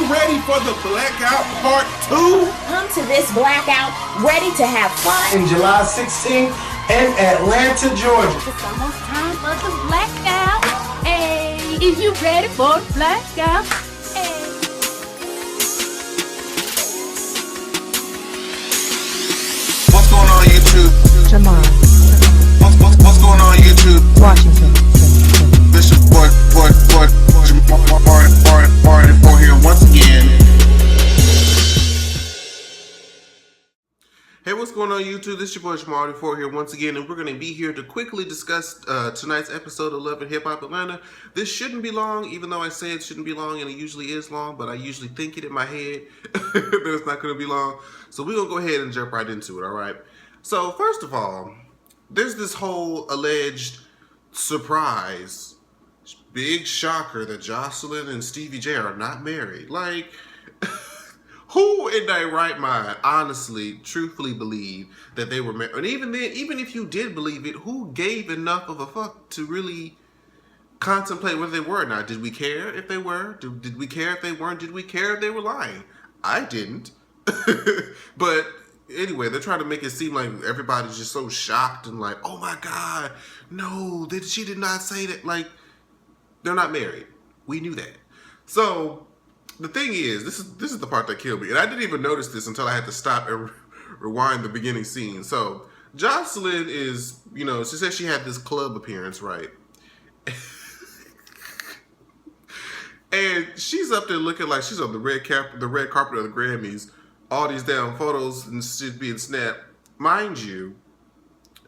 ready for the Blackout Part 2? Come to this blackout ready to have fun. In July 16th in Atlanta, Georgia. It's almost time for the blackout. Hey, is you ready for the blackout? Hey. What's going on YouTube? Jamar, What's going on YouTube? Washington. This is boy, Marty 4 here once again. Hey, what's going on YouTube? This is your boy Marty 4 here once again, and we're going to be here to quickly discuss tonight's episode 11 Hip Hop Atlanta. This shouldn't be long, even though I say it shouldn't be long, and it usually is long, but I usually think it in my head that it's not going to be long. So we're going to go ahead and jump right into it, alright? So, first of all, there's this whole alleged surprise, big shocker that Jocelyn and Stevie J are not married. Like, who in their right mind, honestly, truthfully believe that they were married? And even then, even if you did believe it, who gave enough of a fuck to really contemplate whether they were or not? Did we care if they were? Did we care if they weren't? Did we care if they were lying? I didn't. But anyway, they're trying to make it seem like everybody's just so shocked and like, oh my God, no, she did not say that. Like, they're not married. We knew that. So the thing is, this is the part that killed me. And I didn't even notice this until I had to stop and rewind the beginning scene. So Jocelyn is, you know, she said she had this club appearance, right? And she's up there looking like she's on the red carpet of the Grammys. All these damn photos and shit being snapped. Mind you,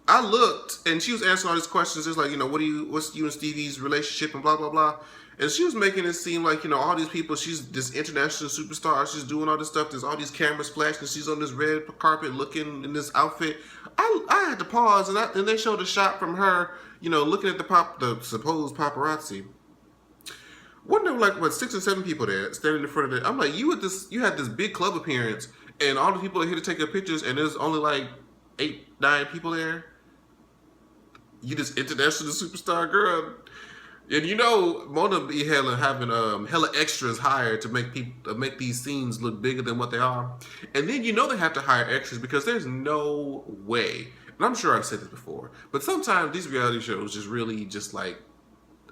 I looked and she was answering all these questions. Just like, you know, what's you and Stevie's relationship and blah, blah, blah. And she was making it seem like, you know, all these people, she's this international superstar. She's doing all this stuff. There's all these cameras flashing. She's on this red carpet looking in this outfit. I had to pause and they showed a shot from her, you know, looking at the supposed paparazzi. Wasn't there like, what, 6 or 7 people there standing in front of it? I'm like, you had this big club appearance and all the people are here to take your pictures and there's only like 8, 9 people there? You this international superstar girl. And you know, Mona be having hella extras hired to make these scenes look bigger than what they are. And then you know they have to hire extras because there's no way, and I'm sure I've said this before, but sometimes these reality shows just really just like,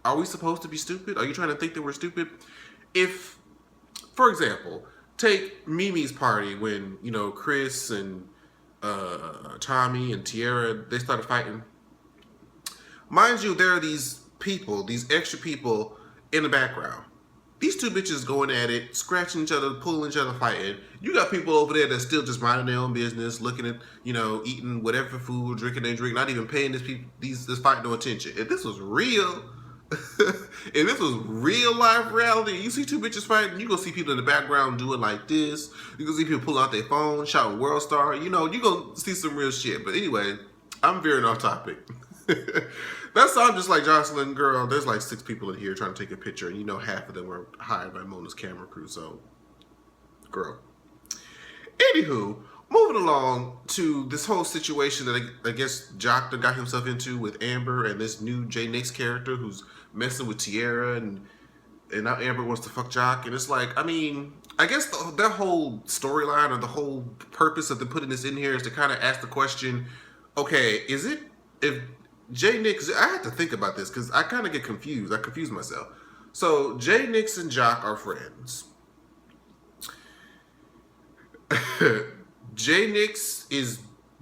are we supposed to be stupid? Are you trying to think that we're stupid? If, for example, take Mimi's party when, you know, Chris and Tommy and Tiara, they started fighting. Mind you, there are these people, these extra people in the background. These two bitches going at it, scratching each other, pulling each other, fighting. You got people over there that's still just minding their own business, looking at, you know, eating whatever food, drinking their drink, not even paying this fight no attention. If this was real, if this was real life reality, you see two bitches fighting, you gonna see people in the background doing like this. You gonna see people pull out their phone, shouting World Star. You know, you gonna see some real shit. But anyway, I'm veering off topic. That's I'm just like, Jocelyn, girl, there's like 6 people in here trying to take a picture, and you know half of them were hired by Mona's camera crew, so girl. Anywho, moving along to this whole situation that I guess Jock got himself into with Amber and this new J Nix character who's messing with Tiara, and now Amber wants to fuck Jock, and it's like, I mean, I guess that whole storyline or the whole purpose of them putting this in here is to kind of ask the question, okay, is it, if J Nix, I had to think about this because I kind of get confused. I confuse myself. So J Nix and Jock are friends. J Nix is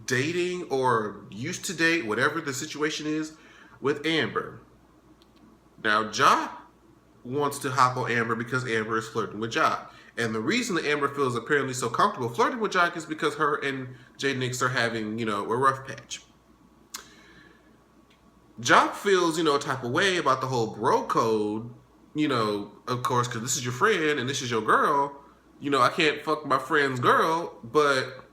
dating or used to date, whatever the situation is, with Amber. Now Jock wants to hop on Amber because Amber is flirting with Jock. And the reason that Amber feels apparently so comfortable flirting with Jock is because her and J Nix are having, you know, a rough patch. Jock feels, you know, a type of way about the whole bro code, you know, of course, because this is your friend and this is your girl. You know, I can't fuck my friend's girl, but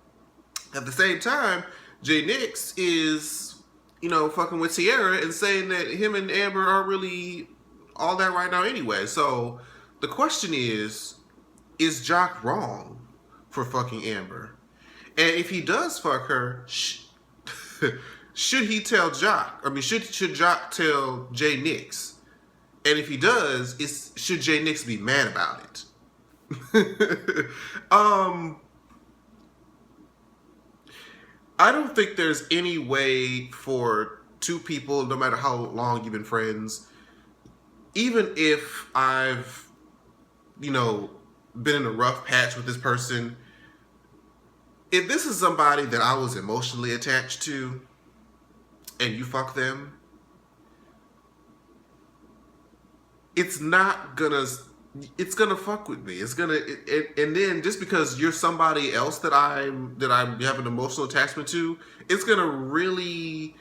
at the same time, J Nix is, you know, fucking with Tiara and saying that him and Amber aren't really all that right now anyway. So the question is Jock wrong for fucking Amber? And if he does fuck her, should he tell Jock? I mean, should Jock tell J Nix? And if he does, should J Nix be mad about it? I don't think there's any way for two people, no matter how long you've been friends, even if I've, been in a rough patch with this person, if this is somebody that I was emotionally attached to and you fuck them, it's gonna fuck with me. And then just because you're somebody else that I have an emotional attachment to, it's gonna really,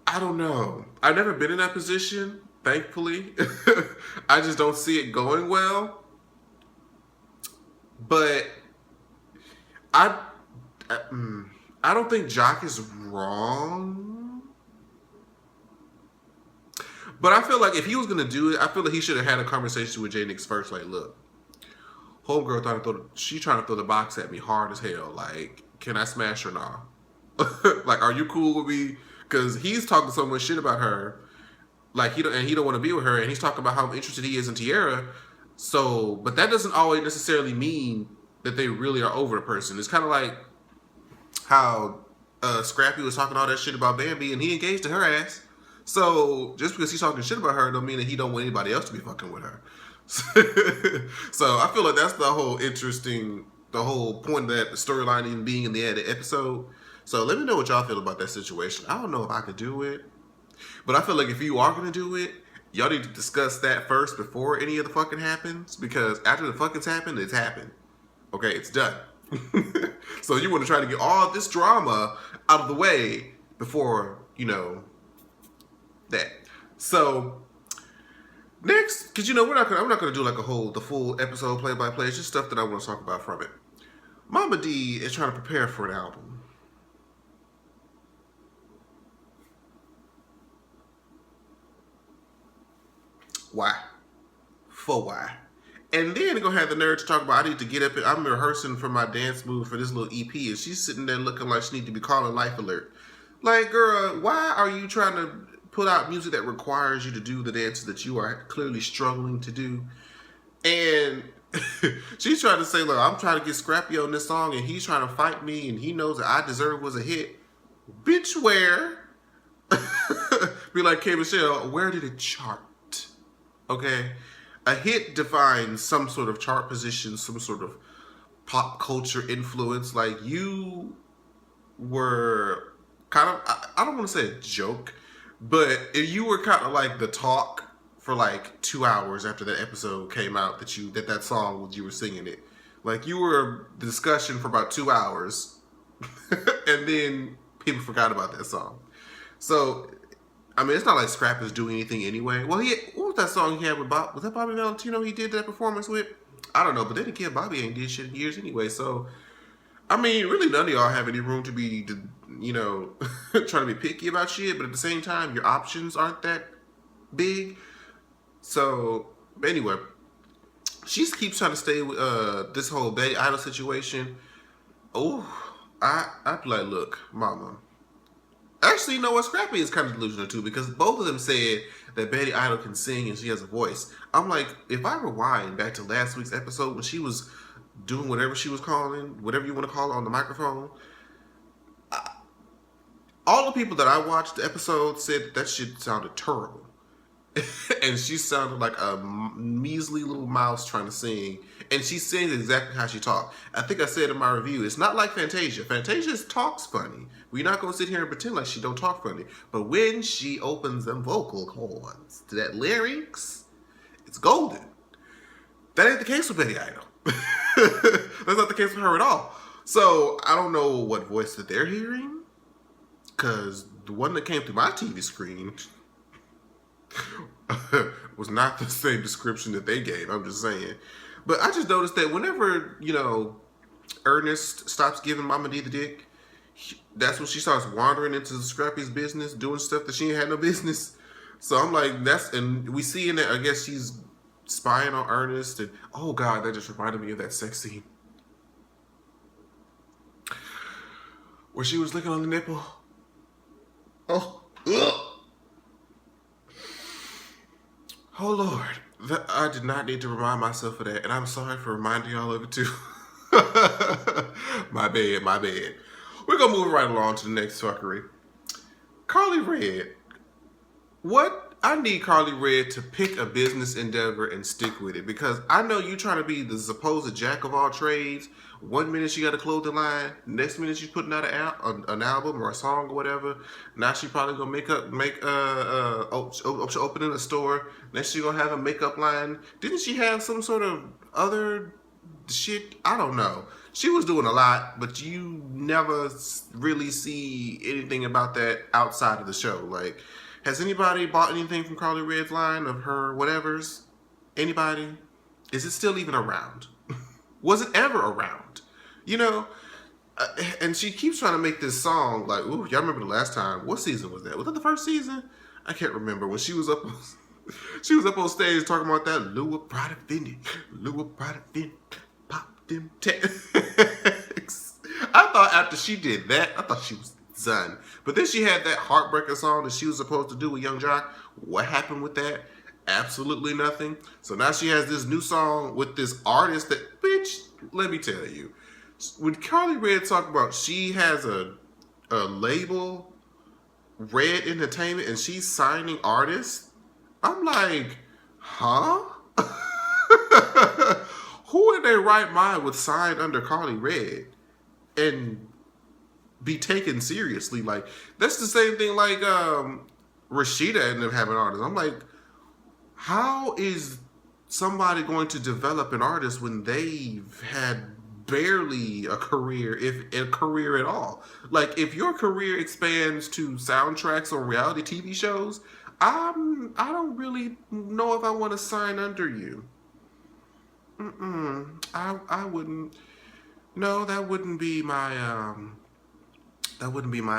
I don't know. I've never been in that position, thankfully. I just don't see it going well. But I don't think Jock is wrong. But I feel like if he was gonna do it, I feel like he should have had a conversation with J Nix first. Like, look, homegirl she trying to throw the box at me hard as hell. Like, can I smash or not? Like, are you cool with me? Because he's talking so much shit about her. Like, he don't want to be with her, and he's talking about how interested he is in Tierra. So, but that doesn't always necessarily mean that they really are over the person. It's kind of like how Scrappy was talking all that shit about Bambi, and he engaged to her ass. So just because he's talking shit about her don't mean that he don't want anybody else to be fucking with her. So I feel like that's the whole point of that storyline even being in the end of the episode. So let me know what y'all feel about that situation. I don't know if I could do it, but I feel like if you are going to do it, y'all need to discuss that first before any of the fucking happens, because after the fucking's happened, it's happened. Okay, it's done. So you want to try to get all this drama out of the way before, that. So next, because I'm not gonna do like the full episode play by play. It's just stuff that I want to talk about from it. Mama D is trying to prepare for an album. Why? For why? And then they're gonna have the nerve to talk about I need to get up. I'm rehearsing for my dance move for this little EP, and she's sitting there looking like she need to be calling Life Alert. Like, girl, why are you trying to put out music that requires you to do the dances that you are clearly struggling to do? And she's trying to say, look, I'm trying to get Scrappy on this song, and he's trying to fight me, and he knows that I Deserve was a hit. Bitch, where? Be like, K. Michelle, where did it chart? Okay? A hit defines some sort of chart position, some sort of pop culture influence. Like, you were kind of, I don't want to say a joke, but if you were kind of like the talk for like 2 hours after that episode came out that song, you were singing it. Like, you were the discussion for about 2 hours, and then people forgot about that song. So, I mean, it's not like Scrap is doing anything anyway. Well, what was that song he had with Bob? Was that Bobby Valentino he did that performance with? I don't know, but then again, Bobby ain't did shit in years anyway. So, I mean, really none of y'all have any room to be, trying to be picky about shit. But at the same time, your options aren't that big. So, anyway, she keeps trying to stay with this whole Betty Idol situation. Oh, I'd be like, look, mama. Actually, you know what? Scrappy is kind of delusional too, because both of them said that Betty Idol can sing and she has a voice. I'm like, if I rewind back to last week's episode when she was doing whatever she was calling, whatever you want to call it on the microphone, all the people that I watched the episode said that shit sounded terrible. And she sounded like a measly little mouse trying to sing. And she sings exactly how she talks. I think I said in my review, it's not like Fantasia. Fantasia talks funny. We're not going to sit here and pretend like she don't talk funny. But when she opens them vocal cords to that larynx, it's golden. That ain't the case with Betty Idol. That's not the case with her at all. So I don't know what voice that they're hearing, because the one that came through my TV screen was not the same description that they gave. I'm just saying. But I just noticed that whenever, Ernest stops giving Mama D the dick, that's when she starts wandering into Scrappy's business, doing stuff that she ain't had no business. So I'm like, and we see in that, I guess she's spying on Ernest, and oh God, that just reminded me of that sex scene where she was licking on the nipple. Oh, ugh. Oh Lord. I did not need to remind myself of that, and I'm sorry for reminding y'all of it too. My bad, my bad. We're gonna move right along to the next fuckery. Carly Red. What? I need Carly Red to pick a business endeavor and stick with it, because I know you trying to be the supposed jack of all trades. One minute she got a clothing line, next minute she's putting out an album or a song or whatever. Now she probably gonna opening a store. Next she gonna have a makeup line. Didn't she have some sort of other shit? I don't know. She was doing a lot, but you never really see anything about that outside of the show. Like, has anybody bought anything from Carly Red's line of her whatevers? Anybody? Is it still even around? Was it ever around? You know? And she keeps trying to make this song like, ooh, y'all remember the last time? What season was that? Was that the first season? I can't remember. When she was up on stage talking about that Lua Prada Fendi. Lua Prada Fendi. Pop them tags. I thought after she did that, I thought she was done. But then she had that heartbreaker song that she was supposed to do with Young Jock. What happened with that? Absolutely nothing. So now she has this new song with this artist that, bitch, let me tell you. When Carly Red talked about she has a label, Red Entertainment, and she's signing artists, I'm like, huh? Who in their right mind would sign under Carly Red and be taken seriously? Like, that's the same thing like Rashida ended up having artists. I'm like, how is somebody going to develop an artist when they've had barely a career, if a career at all? Like, if your career expands to soundtracks or reality TV shows, I don't really know if I want to sign under you. I wouldn't. No, that wouldn't be my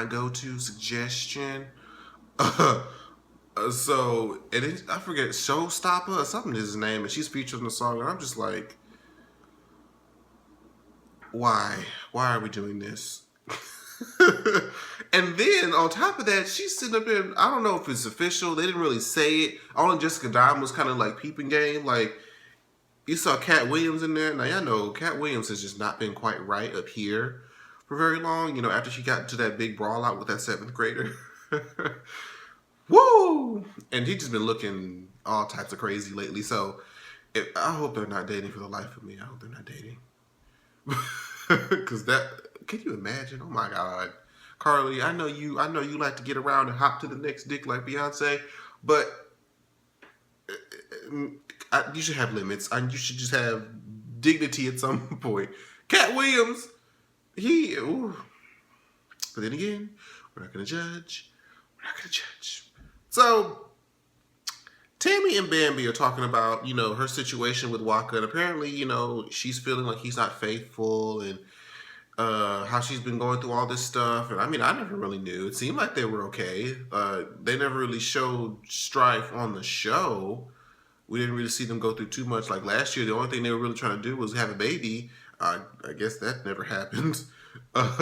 go-to suggestion. So, and it, I forget, Showstopper or something is his name, and she's featured in the song, and I'm just like, why? Why are we doing this? And then, on top of that, she's sitting up there, I don't know if it's official, they didn't really say it. Only Jessica Diamond was kind of like peeping game, like, you saw Cat Williams in there. Now, y'all know Cat Williams has just not been quite right up here for very long, you know, after she got into that big brawl out with that 7th grader. Woo! And he's just been looking all types of crazy lately. So I hope they're not dating for the life of me. I hope they're not dating. Because that, can you imagine? Oh my God. Carly, I know you like to get around and hop to the next dick like Beyonce, but you should have limits. You should just have dignity at some point. Cat Williams, but then again, we're not going to judge. So, Tammy and Bambi are talking about, you know, her situation with Waka, and apparently, you know, she's feeling like he's not faithful, and how she's been going through all this stuff. And I mean, I never really knew. It seemed like they were okay. They never really showed strife on the show. We didn't really see them go through too much. Like last year, the only thing they were really trying to do was have a baby. I guess that never happened. But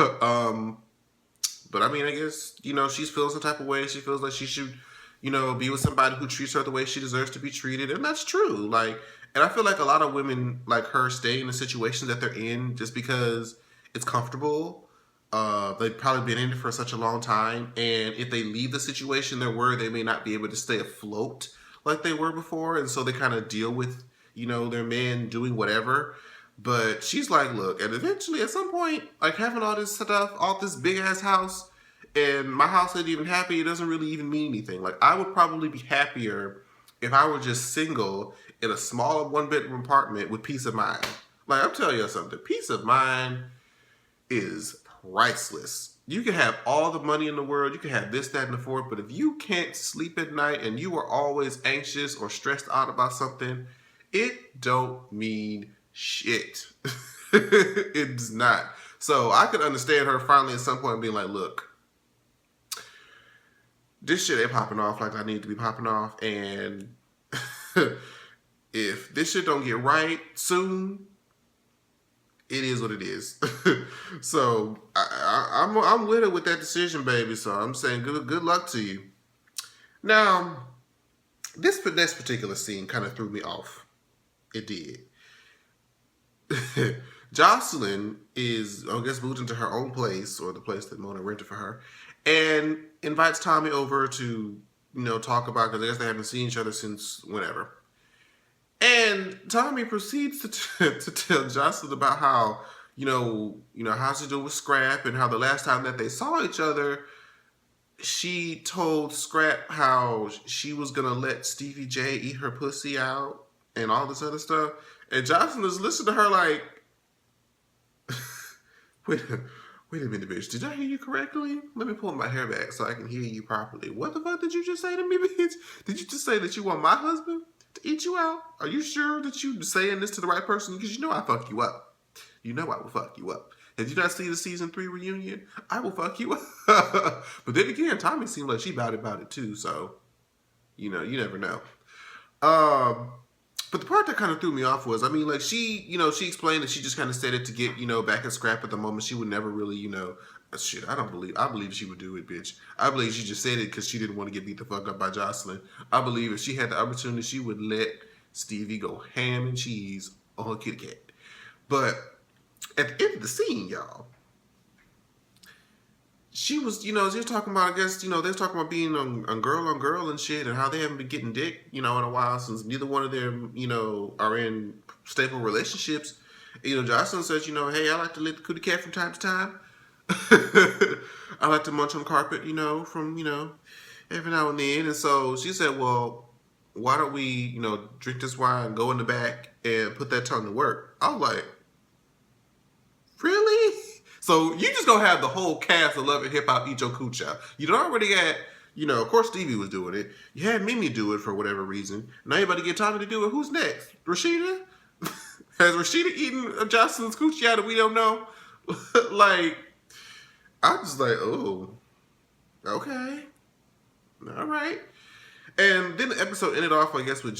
I mean, I guess, you know, she's feeling some type of way. She feels like she should, you know, be with somebody who treats her the way she deserves to be treated. And that's true. Like, and I feel like a lot of women like her stay in the situation that they're in just because it's comfortable. They've probably been in it for such a long time. And if they leave the situation they're where, they may not be able to stay afloat like they were before. And so they kind of deal with, you know, their man doing whatever. But she's like, look, and eventually at some point, like having all this stuff, all this big ass house, and my house ain't even happy, it doesn't really even mean anything. Like, I would probably be happier if I were just single in a small 1-bedroom apartment with peace of mind. Like, I'm telling you something, peace of mind is priceless. You can have all the money in the world, you can have this, that, and the fourth, but if you can't sleep at night and you are always anxious or stressed out about something, it don't mean shit. It does not. So I could understand her finally at some point being like, look, this shit ain't popping off like I need to be popping off, and if this shit don't get right soon, it is what it is. So I'm with her with that decision, baby. So I'm saying good luck to you. Now, this particular scene kind of threw me off. It did. Jocelyn is, I guess, moved into her own place, or the place that Mona rented for her, and invites Tommy over to, talk about, because I guess they haven't seen each other since whenever. And Tommy proceeds to tell Jocelyn about how, how's she doing with Scrap, and how the last time that they saw each other, she told Scrap how she was gonna let Stevie J eat her pussy out and all this other stuff. And Jocelyn is listening to her like, wait a minute, bitch. Did I hear you correctly? Let me pull my hair back so I can hear you properly. What the fuck did you just say to me, bitch? Did you just say that you want my husband to eat you out? Are you sure that you saying this to the right person? Because I fuck you up. You know I will fuck you up. Did you not see the season 3 reunion? I will fuck you up. But then again, Tommy seemed like she about it too. So, you never know. But the part that kind of threw me off was, she explained that she just kind of said it to get, back at Scrap at the moment. She would never really, shit, I believe she would do it, bitch. I believe she just said it because she didn't want to get beat the fuck up by Jocelyn. I believe if she had the opportunity, she would let Stevie go ham and cheese on her kitty cat. But at the end of the scene, y'all, she was, she was talking about, I guess, they were talking about being on girl and shit, and how they haven't been getting dick, in a while, since neither one of them, are in stable relationships. Jocelyn says, hey, I like to lick the cootie cat from time to time. I like to munch on the carpet, from, every now and then. And so she said, well, why don't we, drink this wine, go in the back, and put that tongue to work? I was like, really? So you just gonna have the whole cast of Love and Hip Hop eat your cooch out. You already had, of course Stevie was doing it. You had Mimi do it for whatever reason. Now you about to get Tommy to do it. Who's next? Rashida? Has Rashida eaten Jocelyn's coochie out that we don't know? Like, I'm just like, oh, okay. All right. And then the episode ended off, I guess, with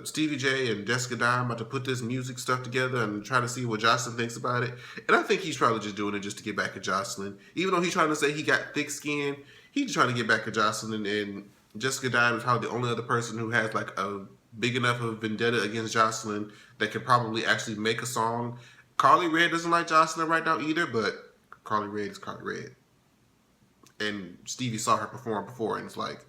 Stevie J and Jessica Dime about to put this music stuff together and try to see what Jocelyn thinks about it. And I think he's probably just doing it just to get back at Jocelyn. Even though he's trying to say he got thick skin, he's trying to get back at Jocelyn. And Jessica Dime is probably the only other person who has like a big enough of a vendetta against Jocelyn that could probably actually make a song. Carly Red doesn't like Jocelyn right now either, but Carly Red is Carly Red. And Stevie saw her perform before, and it's like,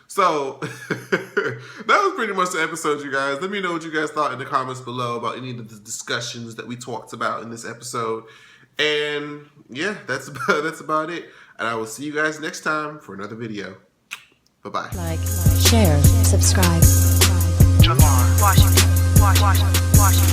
So, that was pretty much the episode, you guys. Let me know what you guys thought in the comments below about any of the discussions that we talked about in this episode. And yeah, that's about it. And I will see you guys next time for another video. Bye-bye. Like, share, subscribe. Washington.